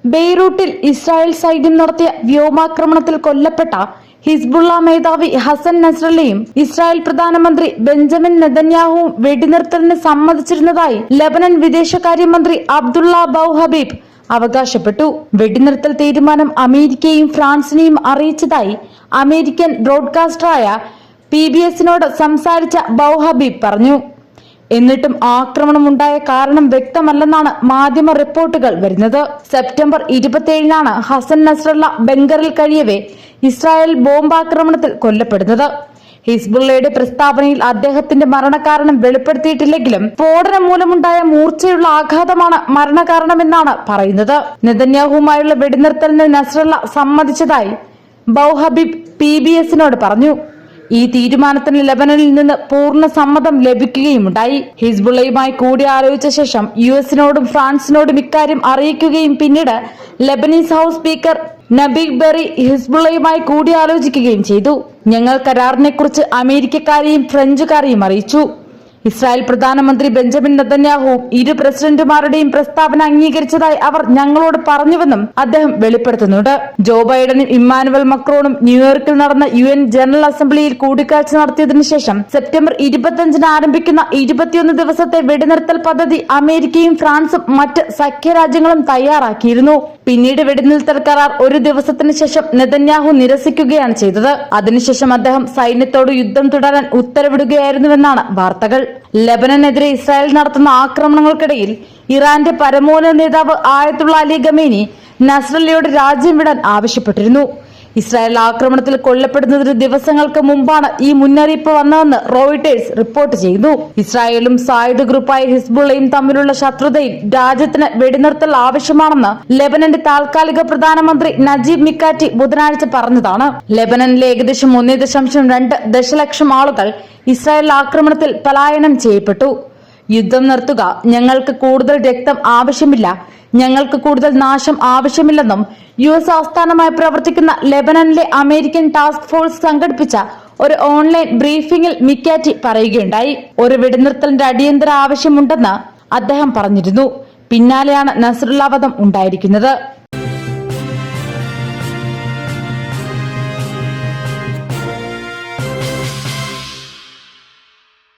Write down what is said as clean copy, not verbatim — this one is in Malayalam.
ബെയ്റൂട്ടിൽ ഇസ്രായേൽ സൈന്യം നടത്തിയ വ്യോമാക്രമണത്തിൽ കൊല്ലപ്പെട്ട ഹിസ്ബുള്ള മേധാവി ഹസൻ നസ്രല്ലയും ഇസ്രായേൽ പ്രധാനമന്ത്രി ബെഞ്ചമിൻ നെതന്യാഹുവും വെടിനിർത്തലിന് സമ്മതിച്ചിരുന്നതായി ലബനൻ വിദേശകാര്യമന്ത്രി അബ്ദുള്ള ബൗ ഹബീബ് അവകാശപ്പെട്ടു. വെടിനിർത്തൽ തീരുമാനം അമേരിക്കയെയും ഫ്രാൻസിനെയും അറിയിച്ചതായി അമേരിക്കൻ ബ്രോഡ്കാസ്റ്ററായ PBSനോട് സംസാരിച്ച ബൗ ഹബീബ് പറഞ്ഞു. എന്നിട്ടും ആക്രമണമുണ്ടായ കാരണം വ്യക്തമല്ലെന്നാണ് മാധ്യമ റിപ്പോർട്ടുകൾ വരുന്നത്. സെപ്റ്റംബർ 27-നാണ് ഹസൻ നസ്രല്ല ബങ്കറിൽ കഴിയവേ ഇസ്രായേൽ ബോംബാക്രമണത്തിൽ കൊല്ലപ്പെടുന്നത്. ഹിസ്ബുള്ളയുടെ പ്രസ്താവനയിൽ അദ്ദേഹത്തിന്റെ മരണകാരണം വെളിപ്പെടുത്തിയിട്ടില്ലെങ്കിലും സ്ഫോടനം മൂലമുണ്ടായ മൂർച്ചയുള്ള ആഘാതമാണ് മരണകാരണമെന്നാണ് പറയുന്നത്. നെതന്യാഹുവുമായുള്ള വെടിനിർത്തലിന് നസ്രല്ല സമ്മതിച്ചതായി ബൗ ഹബീബ് PBSനോട് പറഞ്ഞു. ഈ തീരുമാനത്തിന് ലബനനിൽ നിന്ന് പൂർണ്ണ സമ്മതം ലഭിക്കുകയുമുണ്ടായി. ഹിസ്ബുള്ളയുമായി കൂടിയാലോചിച്ച ശേഷം US-നോടും ഫ്രാൻസിനോടും ഇക്കാര്യം അറിയിക്കുകയും പിന്നീട് Lebanese house speaker Nabih Berri ഹിസ്ബുള്ളയുമായി കൂടിയാലോചിക്കുകയും ചെയ്തു. ഞങ്ങൾ കരാറിനെക്കുറിച്ച് അമേരിക്കക്കാരെയും ഫ്രഞ്ചുകാരെയും അറിയിച്ചു. ഇസ്രായേൽ പ്രധാനമന്ത്രി ബെഞ്ചമിൻ നെതന്യാഹുവും ഇരു പ്രസിഡന്റുമാരുടെയും പ്രസ്താവന അംഗീകരിച്ചതായി അവർ ഞങ്ങളോട് പറഞ്ഞുവെന്നും അദ്ദേഹം വെളിപ്പെടുത്തുന്നുണ്ട്. ജോ ബൈഡനും ഇമ്മാനുവൽ മക്രോണും ന്യൂയോർക്കിൽ നടന്ന UN ജനറൽ അസംബ്ലിയിൽ കൂടിക്കാഴ്ച നടത്തിയതിനു ശേഷം സെപ്റ്റംബർ 25-ന് ആരംഭിക്കുന്ന 21 ദിവസത്തെ വെടിനിർത്തൽ പദ്ധതി അമേരിക്കയും ഫ്രാൻസും മറ്റ് സഖ്യരാജ്യങ്ങളും തയ്യാറാക്കിയിരുന്നു. പിന്നീട് വെടിനിർത്തൽ കരാർ ഒരു ദിവസത്തിന് ശേഷം നെതന്യാഹു നിരസിക്കുകയാണ് ചെയ്തത്. അതിനുശേഷം അദ്ദേഹം സൈന്യത്തോട് യുദ്ധം തുടരാൻ ഉത്തരവിടുകയായിരുന്നുവെന്നാണ് വാർത്തകൾ. ലബനനെതിരെ ഇസ്രായേൽ നടത്തുന്ന ആക്രമണങ്ങൾക്കിടയിൽ ഇറാന്റെ പരമോന്നത നേതാവ് ആയത്തുള്ള അലി ഖമേനി നസ്രല്ലയോട് രാജ്യം വിടാൻ ആവശ്യപ്പെട്ടിരുന്നു. ഇസ്രായേൽ ആക്രമണത്തിൽ കൊല്ലപ്പെടുന്നതിന് ദിവസങ്ങൾക്ക് മുമ്പാണ് ഈ മുന്നറിയിപ്പ് വന്നതെന്ന് റോയിട്ടേഴ്സ് റിപ്പോർട്ട് ചെയ്യുന്നു. ഇസ്രായേലും സായുധ ഗ്രൂപ്പായ ഹിസ്ബുള്ളയും തമ്മിലുള്ള ശത്രുതയിൽ രാജ്യത്തിന് വെടിനിർത്തൽ ആവശ്യമാണെന്ന് ലെബനന്റെ താൽക്കാലിക പ്രധാനമന്ത്രി നജീബ് മിക്കാറ്റി ബുധനാഴ്ച പറഞ്ഞതാണ്. ലെബനനിലെ ഏകദേശം 1.2 ദശലക്ഷം ആളുകൾ ഇസ്രായേൽ ആക്രമണത്തിൽ പലായനം ചെയ്യപ്പെട്ടു. യുദ്ധം നിർത്തുക, ഞങ്ങൾക്ക് കൂടുതൽ രക്തം ആവശ്യമില്ല, ഞങ്ങൾക്ക് കൂടുതൽ നാശം ആവശ്യമില്ലെന്നും US ആസ്ഥാനമായി പ്രവർത്തിക്കുന്ന ലെബനനിലെ അമേരിക്കൻ ടാസ്ക് ഫോഴ്സ് സംഘടിപ്പിച്ച ഒരു ഓൺലൈൻ ബ്രീഫിംഗിൽ മിക്കാറ്റി പറയുകയുണ്ടായി. ഒരു വെടിനിർത്തലിന്റെ അടിയന്തര ആവശ്യമുണ്ടെന്ന് അദ്ദേഹം പറഞ്ഞിരുന്നു. പിന്നാലെയാണ് നസ്രുള്ള വധം ഉണ്ടായിരിക്കുന്നത്.